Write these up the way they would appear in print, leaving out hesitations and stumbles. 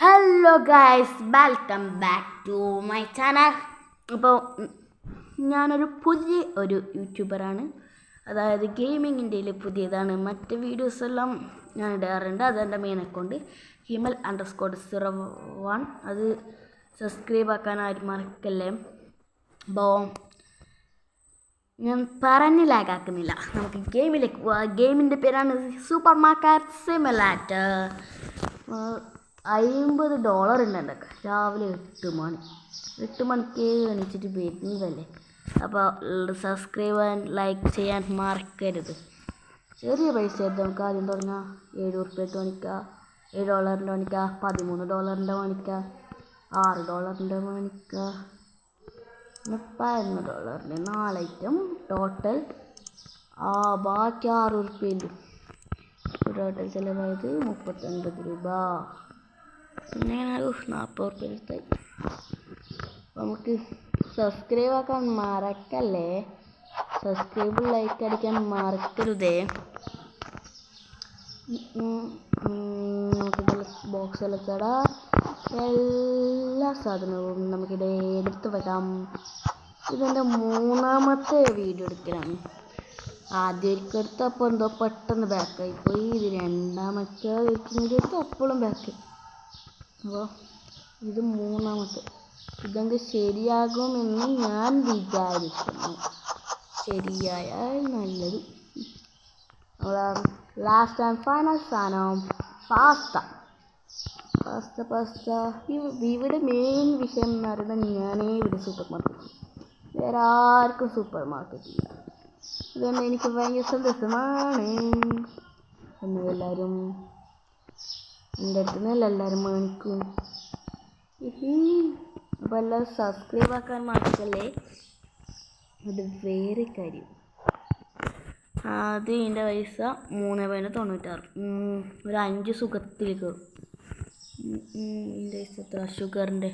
Hello guys, welcome back to my channel. അപ്പോൾ ഞാനൊരു പുതിയ യൂട്യൂബറാണ്. അതായത് ഗെയിമിങ്ങിൻ്റെ പുതിയതാണ്. മറ്റ് വീഡിയോസെല്ലാം ഞാൻ ഇടാറുണ്ട്. അതെൻ്റെ മെയിൻ അക്കൗണ്ട് himal_01. അത് സബ്സ്ക്രൈബ് ആക്കാൻ ആരും മറക്കല്ലേ. അപ്പോൾ ഞാൻ പറഞ്ഞ് ലാഗാക്കുന്നില്ല, നമുക്ക് ഗെയിമിലേക്ക് പോവാം. ഗെയിമിൻ്റെ പേരാണ് സൂപ്പർ മാർക്കറ്റ് സിമുലേറ്റർ. $50 ഉണ്ട് എൻ്റെ ഒക്കെ. രാവിലെ 8 മണിക്ക് എണീച്ചിട്ട് വരുന്നതല്ലേ. അപ്പോൾ സബ്സ്ക്രൈബ് ആൻഡ് ലൈക്ക് ചെയ്യാൻ മറക്കരുത്. ചെറിയ പൈസ ആയിട്ട് നമുക്ക് ആദ്യം തുടങ്ങാം. $7 മേടിക്കാം, $7 മേടിക്കാം, $13 മേടിക്കാം, $6 മേടിക്കാം, $11. 4 ഐറ്റം ടോട്ടൽ. ബാക്കി $6 ടോട്ടൽ ചിലവായത് $39. പിന്നെ $40 എടുത്തായി. നമുക്ക് സബ്സ്ക്രൈബ് ആക്കാൻ മറക്കല്ലേ. സബ്സ്ക്രൈബ് ലൈക്ക് അടിക്കാൻ മറക്കരുതേ. നമുക്ക് ബോക്സെല്ലാം ചടാ എല്ലാ സാധനവും നമുക്കിടെ എടുത്ത് വെക്കാം. ഇതെൻ്റെ 3ാമത്തെ വീഡിയോ എടുക്കലാണ്. ആദ്യം എടുത്തപ്പോൾ എന്തോ പെട്ടെന്ന് ബാക്കായി പോയി. ഇത് 2ാമത്തെ വീഡിയോ എടുത്ത് അപ്പോഴും ബാക്ക്. അപ്പോൾ ഇത് 3ാമത്തെ. ഇതെങ്കിൽ ശരിയാകുമെന്ന് ഞാൻ വിചാരിക്കുന്നു. ശരിയായാൽ നല്ലത്. ലാസ്റ്റ് ആൻഡ് ഫൈനൽ സാധനം പാസ്ത. ഇവിടെ മെയിൻ വിഷയം എന്ന് പറയുന്നത് ഞാനേ ഇവിടെ സൂപ്പർ മാർക്കറ്റ്, വേറെ ആർക്കും സൂപ്പർ മാർക്കറ്റ് ഇല്ല. അതുകൊണ്ട് എനിക്ക് ഭയങ്കര സന്തോഷമാണ്. എല്ലാവരും എൻ്റെ അടുത്ത് നിന്നല്ല എല്ലാവരും മേടിക്കും. അപ്പോൾ എല്ലാവരും സബ്സ്ക്രൈബ് ആക്കാൻ മറക്കല്ലേ. അത് വേറെ കാര്യം. അത് ഇതിൻ്റെ പൈസ $3.96. ഒരു 5 സുഖത്തിൽ കയറും. ഇതിൻ്റെ പൈസ എത്ര? ഷുഗറിൻ്റെ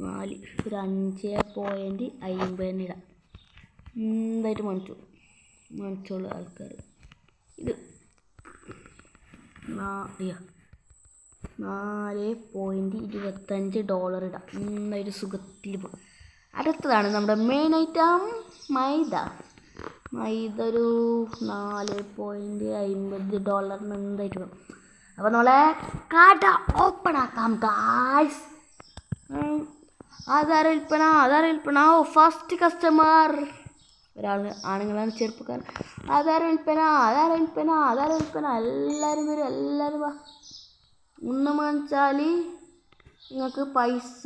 4 ഒരു 5.50 ഇടാം. എന്തായിട്ട് മേടിച്ചോളൂ ആൾക്കാർ. ഇത് $4.25 ഇടാം. എന്തായിട്ട് സുഖത്തിൽ പോകും. അടുത്തതാണ് നമ്മുടെ മെയിൻ ഐറ്റം മൈദ. ഒരു $4.50 എന്തായിട്ട് പോകും. അപ്പോൾ നമ്മളെ കട ഓപ്പൺ ആക്കാം ഗായ്സ്. ആധാര വിൽപ്പന. ഫസ്റ്റ് കസ്റ്റമർ ഒരാൾ, ആണുങ്ങളാണ്, ചെറുപ്പക്കാർ. ആധാര വിൽപ്പന. എല്ലാവരും വരും, എല്ലാവരും വാ. 1 മേടിച്ചാൽ നിങ്ങൾക്ക് പൈസ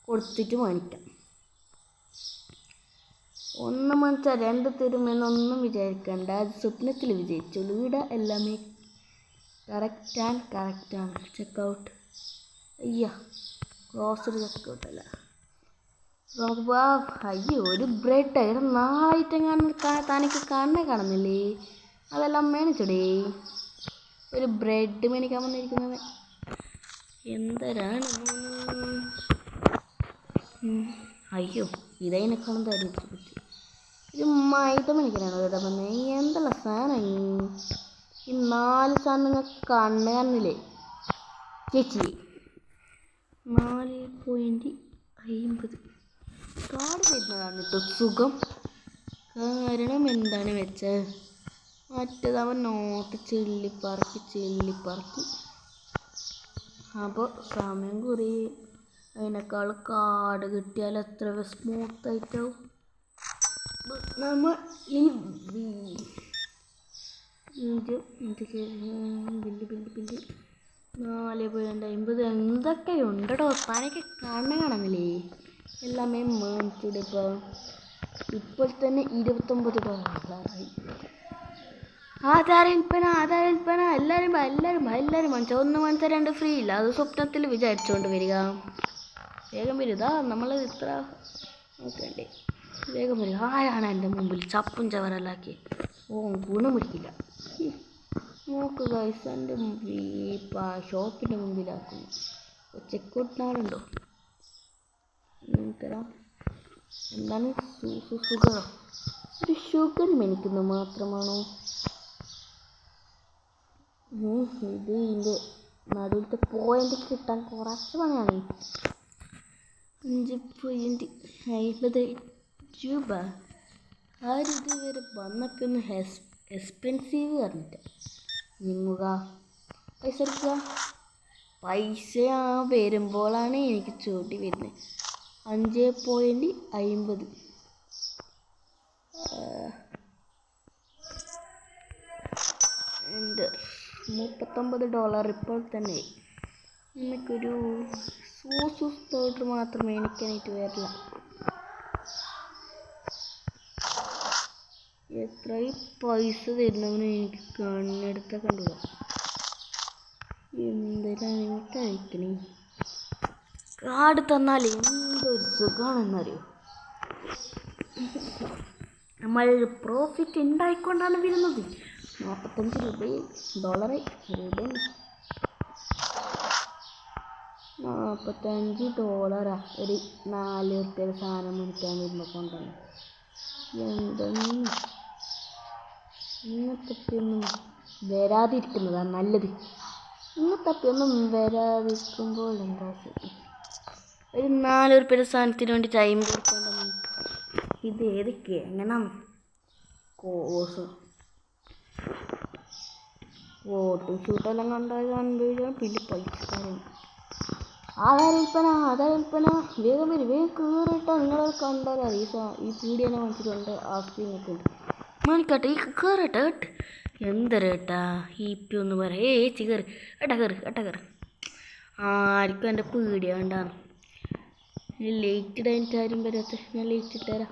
കൊടുത്തിട്ട് മേടിക്കാം. 1 മേടിച്ചാൽ 2 തരുമെന്നൊന്നും വിചാരിക്കണ്ട. അത് സ്വപ്നത്തിൽ വിജയിച്ചോളൂ. ഇവിടെ എല്ലാമേ കറക്റ്റാണ്. ചെക്കൗട്ട്. ഗ്രോസറി ചെക്കൗട്ടല്ല. നമുക്ക് ഒരു ബ്രെഡ്. ഇവിടെ 4 ഐറ്റം തനിക്ക് കാണുന്നില്ലേ? അതെല്ലാം മേടിച്ചോടേ. ഒരു ബ്രെഡ് മേടിക്കാൻ വന്നിരിക്കുന്നത് എന്തരാണ്. ഇതതിനെക്കാളും തടിയിട്ട് പറ്റി. ഒരു മൈദ മേടിക്കാനാണ് ഇവിടെ പറഞ്ഞത്. എന്തെല്ലാം സാധനം ഈ 4 സാധനം നിങ്ങൾക്ക് കാണുന്നില്ലേ ചേച്ചി? 4.50 കാർഡ് വരുന്നതാണ് കേട്ടോ സുഖം. കാരണം എന്താണ് വെച്ചാൽ മറ്റേതവൻ നോട്ട് ചെള്ളിപ്പറക്കി. അപ്പോൾ സമയം കുറേ. അതിനേക്കാൾ കാർഡ് കിട്ടിയാൽ എത്ര സ്മൂത്തായിട്ടാവും. നമ്മൾ ഈ ബില്ല് $4.50 എന്തൊക്കെയുണ്ടോ താനൊക്കെ കാണുന്നില്ലേ? എല്ലാമേ മേടിച്ചിട്ട് ഇപ്പോൾ തന്നെ $29 ആധാര വിൽപ്പന. എല്ലാവരും മേടിച്ചാൽ 1 മേടിച്ചാൽ 2 ഫ്രീ ഇല്ല. അത് സ്വപ്നത്തിൽ വിചാരിച്ചുകൊണ്ട് വരിക. വേഗം വരിക. നമ്മൾ ഇത്ര നോക്കണ്ടേ? വേഗം വരിക. ആരാണ് എൻ്റെ മുമ്പിൽ ചപ്പും ചവറലാക്കി? ഗുണം പിടിക്കില്ല. നോക്ക് ഗൈസ്, എൻ്റെ ഷോപ്പിൻ്റെ മുമ്പിലാക്കുന്നു. ചെക്കൗട്ടിനാളുണ്ടോ? എന്താണ് ഷുഗറോ? ഒരു ഷുഗർ മേടിക്കുന്നത് മാത്രമാണോ? ഇത് ഇതിൻ്റെ നടുവിലത്തെ പോയിന്റ് കിട്ടാൻ കുറച്ച് പണിയാണ്. 5.50 രൂപ. ആരും ഇതുവരെ വന്നപ്പോൾ ഒന്ന് എക്സ്പെൻസീവ് പറഞ്ഞിട്ട് നിങ്ങുക പൈസ എടുക്കുക. പൈസ വരുമ്പോഴാണ് എനിക്ക് ചോട്ടി വരുന്നത്. 5.50 $39 ഇപ്പോൾ തന്നെ. എനിക്കൊരു സോസ് പൗഡർ മാത്രമേ എനിക്കായിട്ട് വരില്ല. എത്ര പൈസ തരുന്നവന് എനിക്ക് കണ്ണെടുത്ത കണ്ടുക. എന്തെല്ലാം കഴിക്കണേ. കാർഡ് തന്നാൽ എന്തൊരു സുഖമാണെന്നറിയോ. നമ്മൾ പ്രോഫിറ്റ് ഉണ്ടായിക്കൊണ്ടാണ് വരുന്നത്. 45 രൂപയും $45 ഒരു 4 റുപ്യയുടെ സാധനം മേടിക്കാൻ വരുമ്പോൾ കൊണ്ടുവന്നു. എന്താണ് ഇങ്ങനത്തൊന്നും വരാതിരിക്കുന്നതാണ് നല്ലത്. ഇങ്ങനത്തൊന്നും വരാതിരിക്കുമ്പോൾ എന്താ ഒരു 4 റുപ്യയുടെ സാധനത്തിന് വേണ്ടി ടൈം കൊടുക്കേണ്ടത്. ഇത് ഏതൊക്കെ എങ്ങനെയാണ് കോഴ്സ് വോട്ടും ഷൂട്ടെല്ലാം കണ്ടാൽ പിന്നെ പൈസക്കാരൻ. ആധാര വിൽപ്പന വേഗം വരും. വേഗം കയറിയിട്ടാൽ നിങ്ങളത് കണ്ടാൽ അറിയാം. ഈ പീഡിയനെ വാങ്ങിച്ചിട്ടുണ്ട്. ആസ്തി നിൽക്കുന്നുണ്ട് മണിക്കട്ടെ. ഈ കയറട്ടെ കേട്ട് എന്തരേട്ടാ ഈ പി ഒന്ന് പറയാം. ഏച്ചി കയറി കയറി. ആർക്കും എൻ്റെ പീഡിയ വേണ്ടാണ്. ലേറ്റ് ഇടാനിട്ട് ആരും വരാത്ത. ഞാൻ ലേറ്റ് ഇട്ടുതരാം.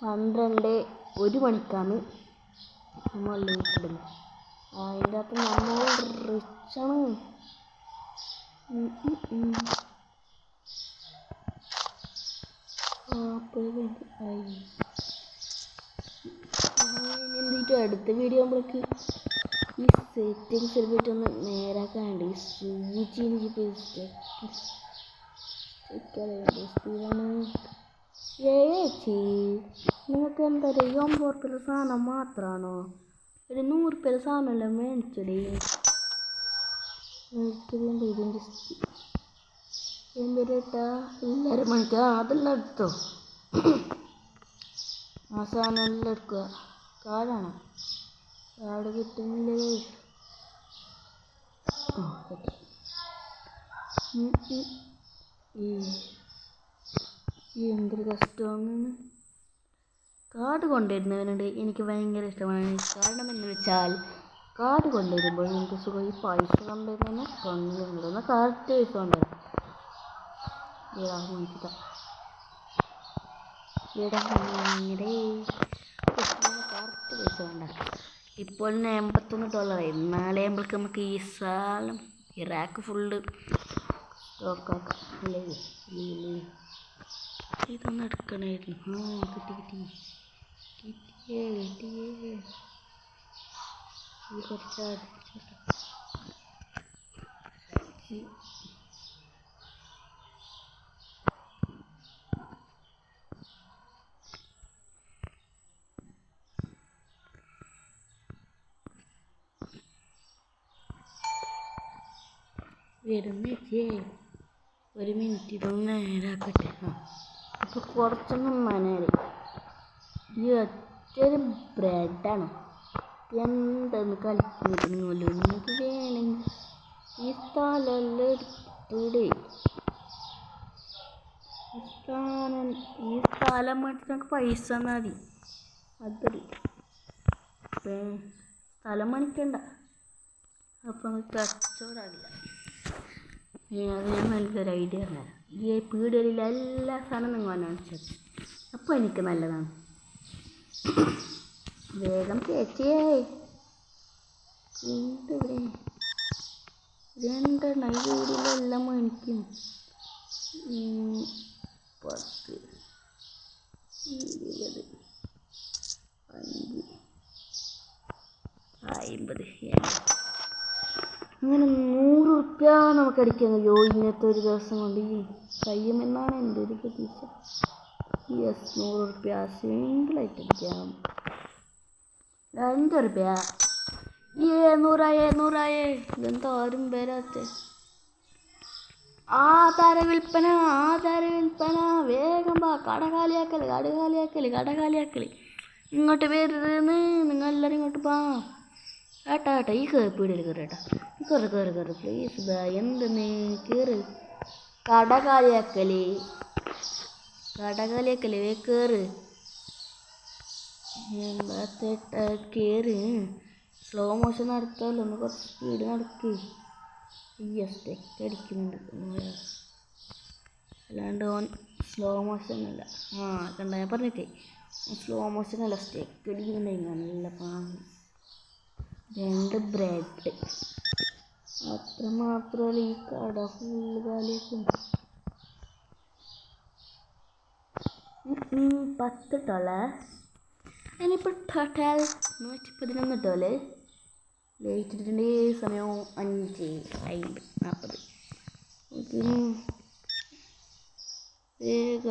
12 മണിക്കാണ് നമ്മൾ ലേറ്റ് ഇടുന്നത്. അതിൻ്റെ അകത്ത് നമ്മൾ റിച്ചാണ്. എന്തിട്ട് അടുത്ത വീഡിയോ ആകുമ്പോഴേക്ക് ഈ സെറ്റിങ്സ് എടുത്തിട്ട് ഒന്ന് നേരാക്കാണ്ട്. ഈ സൂചി എനിക്ക് ചേച്ചി നിങ്ങൾക്ക് എന്താ 9 റുപ്യയുടെ സാധനം മാത്രമാണോ? ഒരു 100 റുപ്യയുടെ സാധനമല്ല മേടിച്ചടേ. ഇതിൻ്റെ എന്തേട്ടാ എല്ലാവരും മണിക്കാ അതെല്ലാം എടുത്തോ. ആ സാധനം എല്ലാം എടുക്കുക. കാർഡാണോ? കാർഡ് കിട്ടുന്നില്ലേ? എന്തൊരു കഷ്ടമാണ്. കാർഡ് കൊണ്ടുവരുന്നവനുണ്ട് എനിക്ക് ഭയങ്കര ഇഷ്ടമാണ്. കാരണം എന്ന് വെച്ചാൽ കാർഡ് കൊണ്ടുവരുമ്പോൾ എനിക്ക് സുഖം. ഈ പൈസ കൊണ്ടുവരുന്ന കൊണ്ടുവരുന്ന കറക്റ്റ് പൈസ കൊണ്ടുവരും. കറക്റ്റ് പൈസ വേണ്ട. ഇപ്പോൾ $81. നാളെ ആകുമ്പോഴേക്ക് നമുക്ക് ഈ സാധനം ഈ റാക്ക് ഫുള്ള് സ്റ്റോക്കാക്കാം. അല്ലേ ഇതൊന്നും എടുക്കണമായിരുന്നു. കിട്ടിയേ കുറച്ച് വരുന്നേ. ഒരു മിനിറ്റ് ഇതൊന്ന് നേരാക്കട്ടെ. അപ്പോൾ കുറച്ചൊന്നും നനയാറി. ഈ ഒറ്റൊരു ബ്രെഡാണ് എന്തെന്ന് കളിക്കുന്നില്ല. എനിക്ക് വേണമെങ്കിൽ ഈ സ്ഥലമെല്ലാം എടുത്തൂടെ. ഈ സ്ഥലം മേടിച്ച് നമുക്ക് പൈസ മതി. അതൊരു സ്ഥലം മേടിക്കണ്ട. അപ്പം നമുക്ക് കച്ചവടമില്ല. അത് ഞാൻ നല്ലൊരു ഐഡിയ തരാം. ഈ പീടികയിലെ എല്ലാ സാധനവും നിങ്ങൾ കാണിച്ചത് അപ്പോൾ എനിക്ക് നല്ലതാണ്. വേഗം ചേച്ചിയേ ഇവിടെ 2 ഈ വീടിലെല്ലാം മേടിക്കും. 10 20 5 50 അങ്ങനെ 100 റുപ്യ നമുക്ക് അടിക്കാൻ കഴിയുമോ ഇന്നത്തെ ഒരു ദിവസം കൊണ്ട്? കഴിയുമെന്നാണ് എൻ്റെ ഒരു പ്രതീക്ഷ. 100 റുപ്യ സിമ്പിളായിട്ട് അടിക്കാം. 5 റുപ്യ നൂറായേ ഇതെന്താ ആരും വരാത്ത ആധാര വിൽപ്പന വേഗം വാ കടകാലിയാക്കല് ഇങ്ങോട്ട് വരുന്ന് നിങ്ങൾ എല്ലാവരും ഇങ്ങോട്ട് വാ ഏട്ടാ ഈ പീടിയിൽ കയറി ഏട്ടാ കയറി പ്ലീസ് ബാ എന്തെന്ന് കയറി കടകാലിയാക്കല് കയറ് കയറി സ്ലോ മോഷൻ നടത്താമല്ലോ ഒന്ന് കുറച്ച് സ്പീഡ് നടക്ക് സ്റ്റെക്ക് അടിക്കുന്നുണ്ട് അല്ലാണ്ട് ഓൻ സ്ലോ മോഷൻ അല്ല കണ്ട ഞാൻ പറഞ്ഞിട്ടേ സ്ലോ മോഷൻ അല്ല സ്റ്റെക്ക് അടിക്കുന്നുണ്ടായിരുന്നു നല്ല പാങ്ങ് 2 ബ്രെഡ് അത്രമാത്രമല്ല ഈ കട ഫുള്ള് കാലിയാക്കും 10 ഡോളർ അതിനിപ്പോൾ ടോട്ടൽ 111 ഡോളർ ലേറ്റ് ഇട്ടിട്ടുണ്ട് സമയം 5:40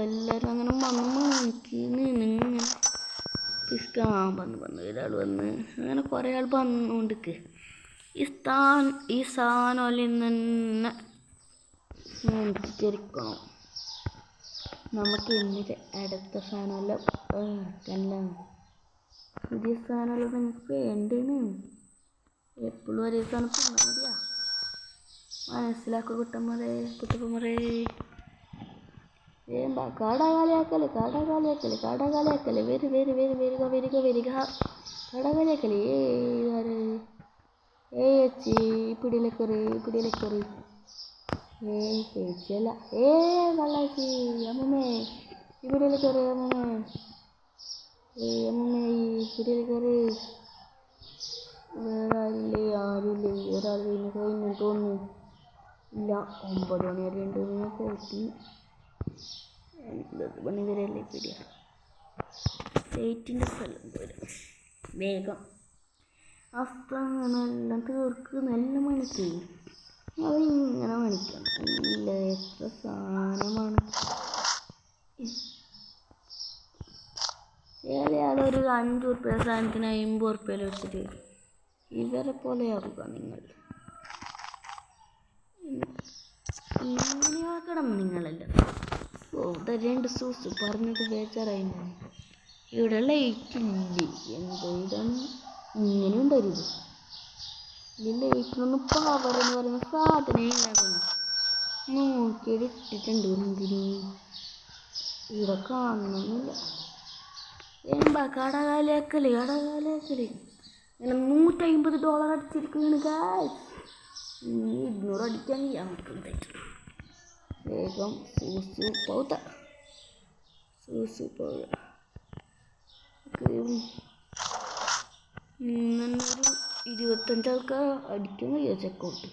എല്ലാവരും അങ്ങനെ നിങ്ങൾ ഇഷ്ടം വന്ന് ഒരാൾ വന്ന് അങ്ങനെ കുറേ ആൾ വന്നുകൊണ്ടിരിക്ക് ഈ സാധനം തന്നെ തിരിക്കണം നമുക്ക് എന്നിട്ട് അടുത്ത സാധനമെല്ലാം പുതിയ സാധനമെല്ലാം നിങ്ങൾക്ക് വേണ്ടേന്ന് എപ്പോഴും ഒരേ സാധനം തിന്നാൻ മതിയാ മനസ്സിലാക്കുക കുട്ടപ്പന്മാരെ കടകാലിയാക്കല് വരിക കടകാലിയാക്കല് ഏച്ചി പിടിയിലേക്കറി ചേച്ചിയല്ല കള്ളാച്ചി അമ്മമ്മേ പിടിയിലേക്കറി അമ്മമ്മേ പിടിയിലേക്കറി വേറെ ആരുമില്ലേ ഒരാൾ കഴിഞ്ഞു തോന്നുന്നു ഇല്ല 9 മണി വരെ ഉണ്ട് പോയിട്ട് 9 മണി വരെ അല്ലേ പിടിയ ഡേറ്റിൻ്റെ സ്ഥലം വരും വേഗം അസ്താനെല്ലാം തീർക്ക് നല്ല മണിക്ക് അവരിങ്ങനെ മണിക്കണം ഇല്ല എത്ര സാധനമാണ് ചിലയാളൊരു 5 ഉറുപ്പ്യ സാധനത്തിന് 50 ഉറുപ്പ്യയിൽ വെച്ചിട്ട് ഇവരെ പോലെയാവുക നിങ്ങൾ ഇങ്ങനെയാക്കണം നിങ്ങളല്ല രണ്ട് സൂസ് പറഞ്ഞത് ബേജാറായിരുന്നു ഇവിടെ ലൈറ്റ് ഇല്ലേ എന്താണ് ഇങ്ങനെ ഉണ്ടായിരുന്നു ഈ ലൈറ്റിനൊന്നും പവർ എന്ന് പറയുന്ന സാധനം ഇല്ലാതെ നോക്കിയത് ഇട്ടിട്ടുണ്ട് എന്തിന് ഇവിടെ കാണണമെന്നില്ല കടകാലിയാക്കല് ഇങ്ങനെ $150 അടിച്ചിരിക്കുകയാണ് ഗായ്സ് 200 അടിക്കാൻ നമുക്ക് വേഗം സൂസു പൗത ഇന്നൊരു 25 ആൾക്കാർ അടിക്കുന്നു ചെക്കൗട്ട്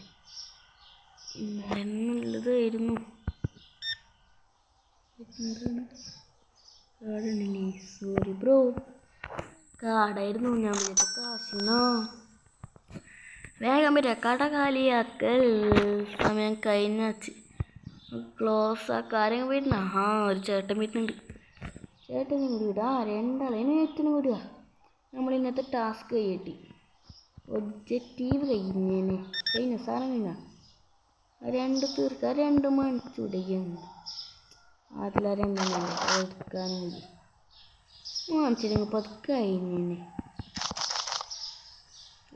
എന്നുള്ളതായിരുന്നു കാർഡാണല്ലേ സോറി ബ്രോ കാർഡായിരുന്നു ഞാൻ വിചാരിച്ച കാശിനോ വേഗം വരിക കടകാലിയാക്കൽ സമയം കഴിഞ്ഞാച്ച് ക്ലോസ് ആക്കാരെങ്കിലും വീട്ടിനാ ഒരു ചേട്ടൻ വീട്ടിനുണ്ട് ചേട്ടനും കൂടി വിടുക രണ്ടാളേനും ഏറ്റവും വിടുക നമ്മൾ ഇന്നത്തെ ടാസ്ക് കഴിയട്ടി ഒബ്ജക്റ്റീവ് കഴിഞ്ഞ സാധനം കഴിഞ്ഞാൽ 2 തീർക്കുക 2 മണിച്ചുടയുന്നു അതിലാ 2 എടുക്കാനും മതി വാങ്ങിച്ചില്ലെങ്കിൽ പതുക്കെ കഴിഞ്ഞേ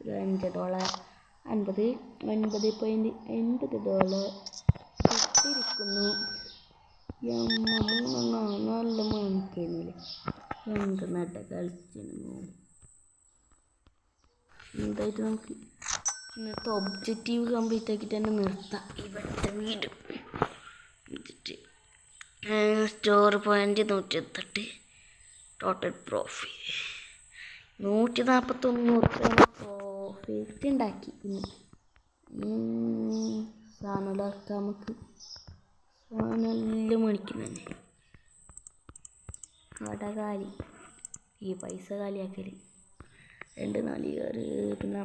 $5 $50.80 ഇട്ടിരിക്കുന്നു നല്ല മണിക്കുന്നില്ലേ എന്ത് നട്ട കളിച്ചിരുന്നു എന്തായിട്ട് നമുക്ക് ഇന്നത്തെ ഒബ്ജക്റ്റീവ് കംപ്ലീറ്റ് ആക്കിയിട്ട് തന്നെ നിർത്താം ഇവിടുത്തെ വീട് store point 108 total profit 141 profit ഉണ്ടാക്കി സാധനം ഇറക്കാം നമുക്ക് സാധനം മേടിക്കുന്നതന്നെ കടകാലി ഈ പൈസ കാലിയാക്കൽ 2 നാളികേറ് പിന്നെ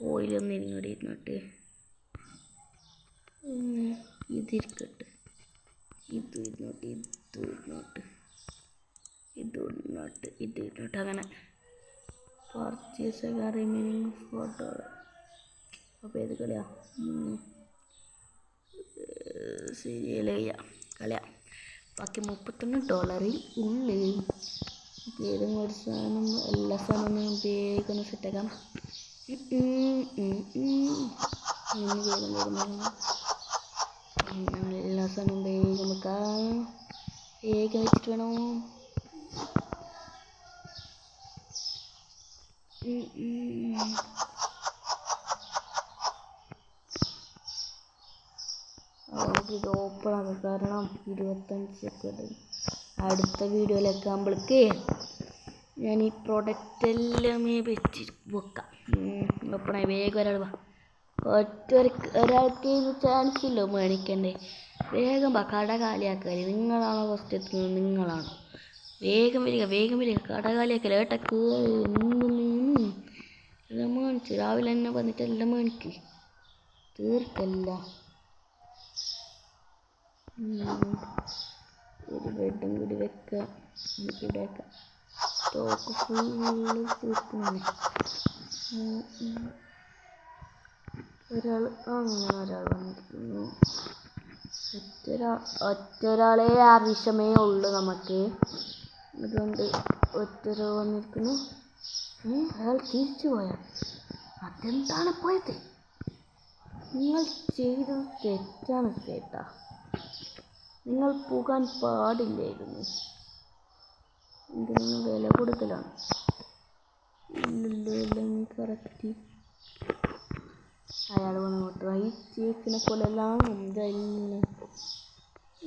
ഓയിലൊന്നും ഇങ്ങോട്ട് ഇരുന്നിട്ട് ഇതിരിക്കട്ടെ ഇത് ഇരുന്നോട്ട് അങ്ങനെ പർച്ചേസ് റിമൈനിങ് ഫോട്ടോ. അപ്പോൾ ഏത് കളിയാ? ശരിയല്ലേ കളിയാ. ബാക്കി $31 ഉള്ളിൽ ഏതെങ്കിലും ഒരു സാധനം, എല്ലാ സാധനവും വേഗം ഒന്ന് സെറ്റാക്കാം. എല്ലാ സാധനവും വേഗം വെക്കാം. വേഗം വെച്ചിട്ട് വേണം. ഇത് ഓപ്പണാണ്, കാരണം 25 സെക്കൻഡ്. അടുത്ത വീഡിയോയിലേക്ക് ആകുമ്പോഴേക്ക് ഞാൻ ഈ പ്രൊഡക്റ്റ് എല്ലാമേ വെച്ച് വെക്കാം. ഓപ്പണായി വേഗം ഒരാൾക്ക് ചാൻസ് ഇല്ലോ മേടിക്കണ്ടേ. വേഗം കട കാലിയാക്കല്. നിങ്ങളാണോ ഫസ്റ്റ് എത്തുന്നത്? നിങ്ങളാണോ? വേഗം വരിക. കട കാലിയാക്കല്. ഏട്ടക്ക് എല്ലാം മേടിച്ചു. രാവിലെ തന്നെ വന്നിട്ട് എല്ലാം മേടിക്ക്. തീർക്കല്ല. ഒരു ബെഡും കൂടി വെക്കാം. ഇവിടെ വെക്കാം. സ്റ്റോക്ക് ഫുള്ള് തീർക്കുന്നുണ്ട്. ഒരാൾ വന്നിരിക്കുന്നു. ഒറ്റൊരാളെ ആവശ്യമേ ഉള്ളൂ നമുക്ക്. അതുകൊണ്ട് ഒറ്റൊരാൾ വന്നിരിക്കുന്നു. അയാൾ തിരിച്ചു പോയാൽ അതെന്താണ് പോയത്? നിങ്ങൾ ചെയ്തത് തെറ്റാണ് ചേട്ടാ. നിങ്ങൾ പോകാൻ പാടില്ലായിരുന്നു. ഇതിന് വില കൊടുക്കലാണ്. എല്ലാം കറക്റ്റ്. അയാൾ വന്നോട്ട് ഈ ചേച്ചിനെ പോലെല്ലാം ഇതെല്ലാം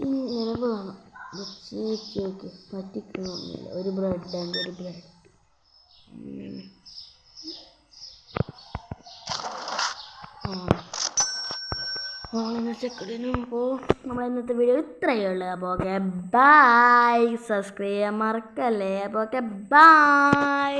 ഇങ്ങനെ വേണം. ചേച്ചിയൊക്കെ പറ്റിക്കുന്നൊന്നുമില്ല. ഒരു ബ്രെഡ് അപ്പോൾ നമ്മൾ ഇന്നത്തെ വീഡിയോ ഇത്രയേ ഉള്ളൂ. അപ്പോൾ ഓക്കെ ബൈ. സബ്സ്ക്രൈബ് ചെയ്യാൻ മറക്കല്ലേ. അപ്പോൾ ഓക്കെ ബൈ.